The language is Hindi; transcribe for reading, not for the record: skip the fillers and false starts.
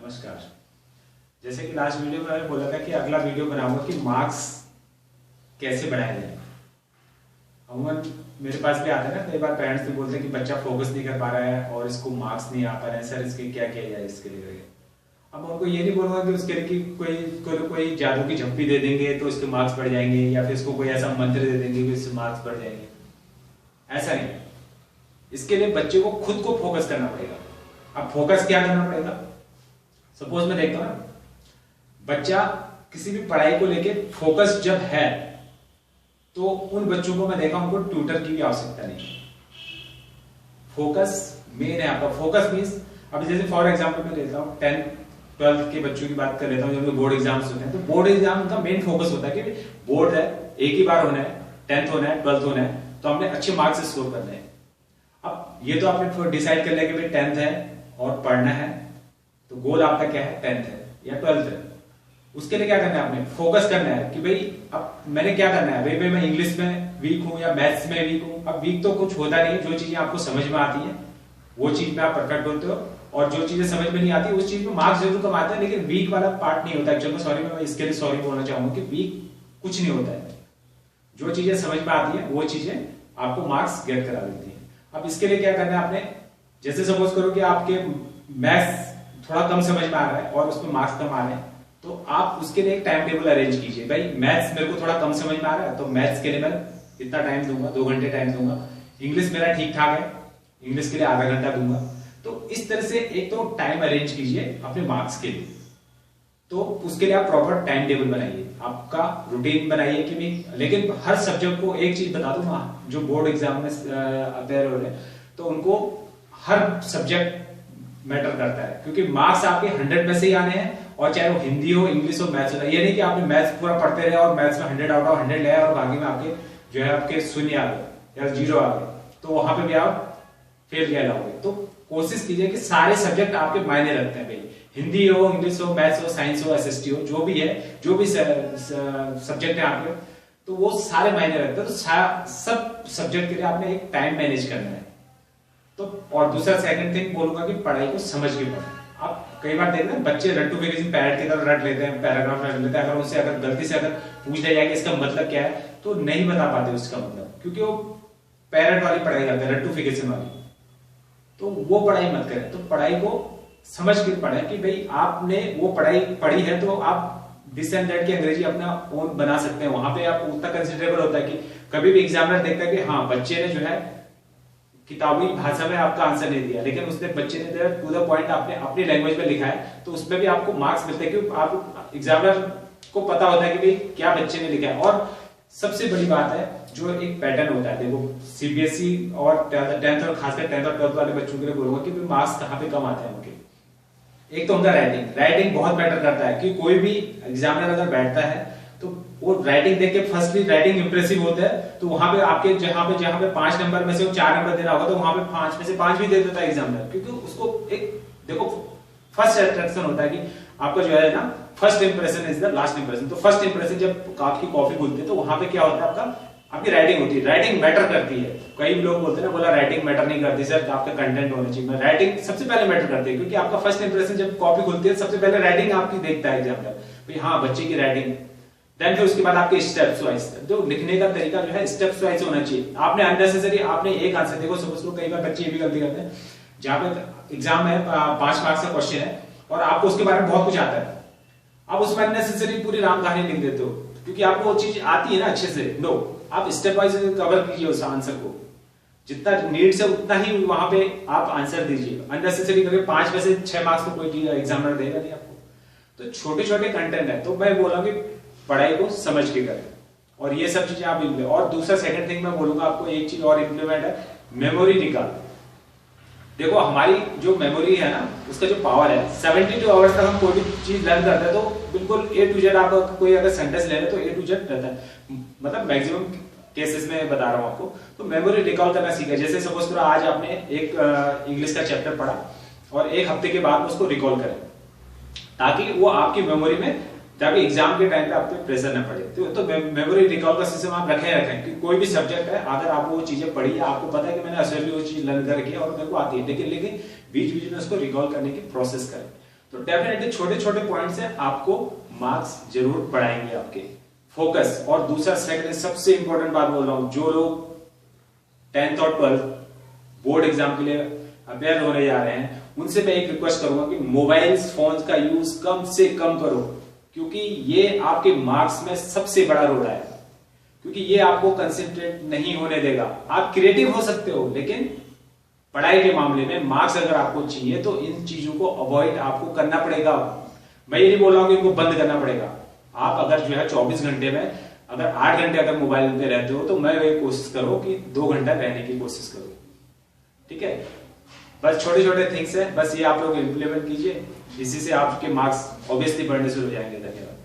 नमस्कार। जैसे कि लास्ट वीडियो में मैंने बोला था कि अगला वीडियो बनाऊंगा कि मार्क्स कैसे बढ़ाए जाए। अमूमन मेरे पास भी आता है ना, कई बार पेरेंट्स भी बोलते हैं कि बच्चा फोकस नहीं कर पा रहा है और इसको मार्क्स नहीं आ पा रहे हैं, सर इसके क्या किया जाए इसके लिए। अब मैं उनको ये नहीं बोलूंगा कि उसके लिए कि कोई जादू की झप्पी दे देंगे तो इसके मार्क्स बढ़ जाएंगे, या फिर इसको कोई ऐसा मंत्र दे देंगे कि इससे मार्क्स बढ़ जाएंगे। ऐसा नहीं, इसके लिए बच्चे को खुद को फोकस करना पड़ेगा। अब फोकस क्या करना पड़ेगा? सपोज मैं देखता हूं ना, बच्चा किसी भी पढ़ाई को लेके फोकस जब है तो उन बच्चों को मैं देखा उनको ट्यूटर की भी आवश्यकता नहीं। फोकस मेन है आपका। फोकस मींस अब जैसे फॉर एग्जांपल मैं लेता हूं 10th 12th के बच्चों की बात कर लेता हूं, जब बोर्ड एग्जाम्स होते हैं तो बोर्ड एग्जाम का मेन फोकस होता है कि बोर्ड है, एक ही बार होना है, 10th होना है, 12th होना है, तो हमने अच्छे मार्क्स स्कोर करने हैं। अब ये तो आपने डिसाइड कर लिया कि भाई 10th है और पढ़ना है, तो गोल आपका क्या है, 10th है या 12th है। उसके लिए क्या करना है, आपने फोकस करना है कि भाई अब मैंने क्या करना है। भाई मैं इंग्लिश में वीक हूं या मैथ्स में वीक हूं। अब वीक तो कुछ होता नहीं, जो चीजें आपको समझ में आती है वो चीज में आप परफेक्ट होते हो, और जो चीजें समझ में नहीं आती उस चीज में मार्क्स जरूर कम आते हैं, लेकिन वीक वाला पार्ट नहीं होता। एक्चुअली सॉरी, मैं इसके लिए सॉरी बोलना चाहूंगा कि वीक कुछ नहीं होता है। जो चीजें समझ में आती है वो चीजें आपको मार्क्स गेट करा देती है। अब इसके लिए क्या करना है आपने, जैसे सपोज करो कि आपके मैथ्स थोड़ा कम समझ में आ रहा है और उसमें मार्क्स कम आ रहे हैं, तो आप उसके लिए एक टाइम टेबल अरेंज कीजिए। भाई मैथ्स मेरे को थोड़ा कम समझ में आ रहा है तो मैथ्स के लिए मैं इतना टाइम दूंगा, 2 घंटे टाइम दूंगा। इंग्लिश मेरा ठीक ठाक है, इंग्लिश के लिए आधा घंटा दूंगा। तो इस तरह से एक तो टाइम अरेंज कीजिए अपने मार्क्स के लिए। तो उसके लिए आप प्रॉपर टाइम टेबल बनाइए, आपका रूटीन बनाइए कि नहीं। लेकिन हर सब्जेक्ट को एक चीज बता दूं, जो बोर्ड एग्जाम में अपेयर हो रहे हैं तो उनको हर सब्जेक्ट मैटर करता है, क्योंकि मार्क्स आपके 100 में से ही आने हैं, और चाहे वो हिंदी हो, इंग्लिश हो, मैथ्स हो। ये नहीं कि आपने मैथ्स पूरा पढ़ते रहे और मैथ्स में 100 आउट ऑफ 100 ले आए और बाकी में आपके जो है आपके शून्य आ गए या 0 आ गए, तो वहां पे भी आप फेल कहलाओगे। तो कोशिश कीजिए कि सारे सब्जेक्ट आपके मायने रखते हैं। भाई हिंदी हो, इंग्लिश हो, मैथ्स हो, साइंस हो, एसएसटी हो, जो भी है, जो भी सब्जेक्ट है आपके, तो वो सारे मायने रखते हैं। तो सब सब्जेक्ट के लिए आपने एक टाइम मैनेज करना है। तो और दूसरा सेकंड थिंग बोलूंगा कि पढ़ाई को समझ के पढ़ें। आप कई बार देखते हैं बच्चे रट्टूफिकेशन पैरेट की तरह रट लेते हैं, पैराग्राफ रट लेते हैं। अगर उनसे अगर गलती से अगर पूछ दिया जाए कि इसका मतलब क्या है, तो नहीं बता पाते उसका मतलब, क्योंकि वो पैरेट वाली पढ़ाई करते हैं, रट्टूफिकेशन वाली। तो वो पढ़ाई मत करें। तो पढ़ाई को समझ के पढ़ें कि भाई आपने वो पढ़ाई पढ़ी है तो आप दिस एंड दैट की अंग्रेजी अपना ओन बना सकते हैं। वहां पे आप उतना कंसिडरेबल होता है कि कभी भी एग्जामिनर देखता है कि हाँ बच्चे ने जो है किताबी भाषा में आपका आंसर नहीं दिया, लेकिन उसने बच्चे ने टू द पॉइंट आपने अपनी लैंग्वेज में लिखा है, तो उसमें भी आपको मार्क्स मिलते हैं, क्योंकि आप एग्जामिनर को पता होता है कि भाई क्या बच्चे ने लिखा है। और सबसे बड़ी बात है, जो एक पैटर्न होता है, देखो सीबीएसई और 10th और खासकर 10th और 12th वाले बच्चों के लिए बोलूंगा कि मार्क्स कहाँ पे कम आते हैं उनके। एक तो उनका राइटिंग बहुत मैटर करता है, कि कोई भी एग्जामिनर अगर बैठता है तो वो राइटिंग देख के फर्स्टली राइटिंग इंप्रेसिव होता है, तो वहां पे आपके जहां पे 5 नंबर में से वो 4 नंबर देना होगा, तो वहां पे 5 में से 5 भी दे देता है एग्जामिनर, क्योंकि उसको एक देखो फर्स्ट अट्रैक्शन होता है कि आपका जो है ना, first impression is the last impression. तो फर्स्ट इंप्रेशन जब आपकी कॉपी खुलती है तो वहां पे क्या होता है, आपकी राइटिंग होती है। राइटिंग मैटर करती है। कई लोग बोलते हैं ना, बोला राइटिंग मैटर नहीं करती सर, आपका कंटेंट होना चाहिए। राइटिंग सबसे पहले मैटर करती है, क्योंकि आपका फर्स्ट इंप्रेशन जब कॉपी खुलती है सबसे पहले राइटिंग आपकी देखता है एग्जामिनर, भाई हाँ बच्चे की राइटिंग। देन फिर उसके बाद आपके स्टेप्स वाइज, जो लिखने का तरीका जो है स्टेप्स वाइज होना चाहिए। आपने अननेसेसरी आपने एक आंसर, देखो सपोज करो कई बार बच्चे ये भी गलती करते हैं, जहां पे एग्जाम है 5 मार्क्स का क्वेश्चन है और आपको उसके बारे में बहुत कुछ आता है, आप उसमें अननेसेसरी पूरी राम कहानी लिख देते हो, क्योंकि आपको वो चीज आती है ना अच्छे से। नो, आप स्टेप वाइज कवर कीजिए उस आंसर को, जितना नीड से उतना ही वहां पे आप आंसर दीजिए। अननेसेसरी करके 5 में से 6 मार्क्स को कोई एग्जामिनर देगा नहीं आपको। तो छोटे छोटे कंटेंट है, तो मैं बोला कि पढ़ाई को समझ के करें, और ये सब चीजें आप इम्प्लीमेंट। और दूसरा सेकंड थिंग मैं बोलूंगा आपको, एक चीज और इम्प्लीमेंट है, मेमोरी निकाल। देखो हमारी जो मेमोरी है ना, उसका जो पावर है 72 आवर्स तक हम कोई भी चीज लर्न करते हैं तो बिल्कुल A to Z, आपका कोई अगर सेंटेंस ले रहे तो A to Z रहता है, मतलब मैक्सिमम केसेस में बता रहा हूं आपको। तो मेमोरी रिकॉल करना सीखा। जैसे सपोज करो आज आपने एक इंग्लिश का चैप्टर पढ़ा और 1 हफ्ते के बाद उसको रिकॉल करें, ताकि वो आपकी मेमोरी में, ताकि एग्जाम के टाइम पे आप पे प्रेशर न पड़े। तो मेमोरी रिकॉल का सिस्टम आप रखें कि कोई भी सब्जेक्ट है, अगर आप वो चीजें पढ़ी है, आपको पता है कि मैंने असली वो चीज लर्न करके और मेरे को आती है, लेकिन बीच बीच में उसको रिकॉल करने की प्रोसेस करें। तो डेफिनेटली छोटे छोटे पॉइंट से आपको मार्क्स जरूर बढ़ाएंगे आपके। फोकस, और दूसरा सेकंड सबसे इंपॉर्टेंट बात बोल रहा हूं, जो लोग 10th और 12th बोर्ड एग्जाम के लिए अपेयर होने जा रहे हैं, उनसे मैं एक रिक्वेस्ट करूंगा कि मोबाइल्स फोन्स का यूज कम से कम करो, क्योंकि ये आपके मार्क्स में सबसे बड़ा रोल है। क्योंकि ये आपको कंसंट्रेट नहीं होने देगा। आप क्रिएटिव हो सकते हो, लेकिन पढ़ाई के मामले में मार्क्स अगर आपको चाहिए तो इन चीजों को अवॉइड आपको करना पड़ेगा। मैं ये नहीं बोल रहा हूं कि इनको बंद करना पड़ेगा। आप अगर जो है 24 घंटे में अगर 8 घंटे अगर मोबाइल पे रहते हो, तो मैं ये कोशिश करो कि 2 घंटा रहने की कोशिश करो। ठीक है, बस छोटे छोटे थिंग्स है, बस ये आप लोग इंप्लीमेंट कीजिए, इसी से आपके मार्क्स ऑब्वियसली बढ़ने शुरू हो जाएंगे। धन्यवाद।